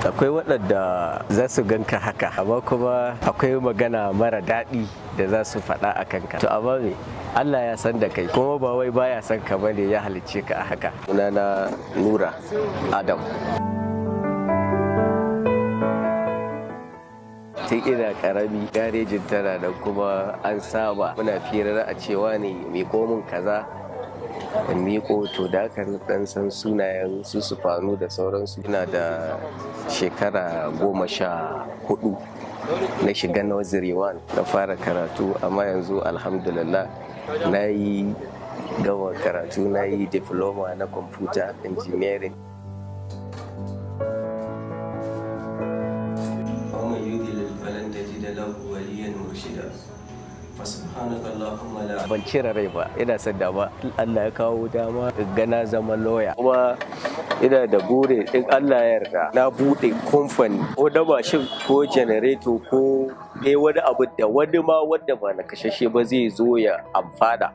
Akwai waɗanda za su ganka haka, amma kuma akwai magana mara daɗi da za su faɗa a kanka. To amma me, Allah ya san da kai, kuma ba wai baya san ka bane ya halicce ka a haka. Sunana Nura Adam. Tun ina karami garejin tana da kuma an saba muna firar a cewa ne miko mun kaza in miko, to da aka dan san sunayen su fanu da sauransu. Ina da shekara 14 na shiga nursery 1 na fara karatu, amma yanzu alhamdulillah na yi gama karatu, na yi diploma na computer engineering. Ban cire rai ba, ina son dama Allah ya kawo dama gana zama lawyer, kuma ina da bure in Allah ya yarda na bude kamfani ko da mashin ko generator ko wani abu da wani ma wanda ba na kashashe ba zai zo ya amfana.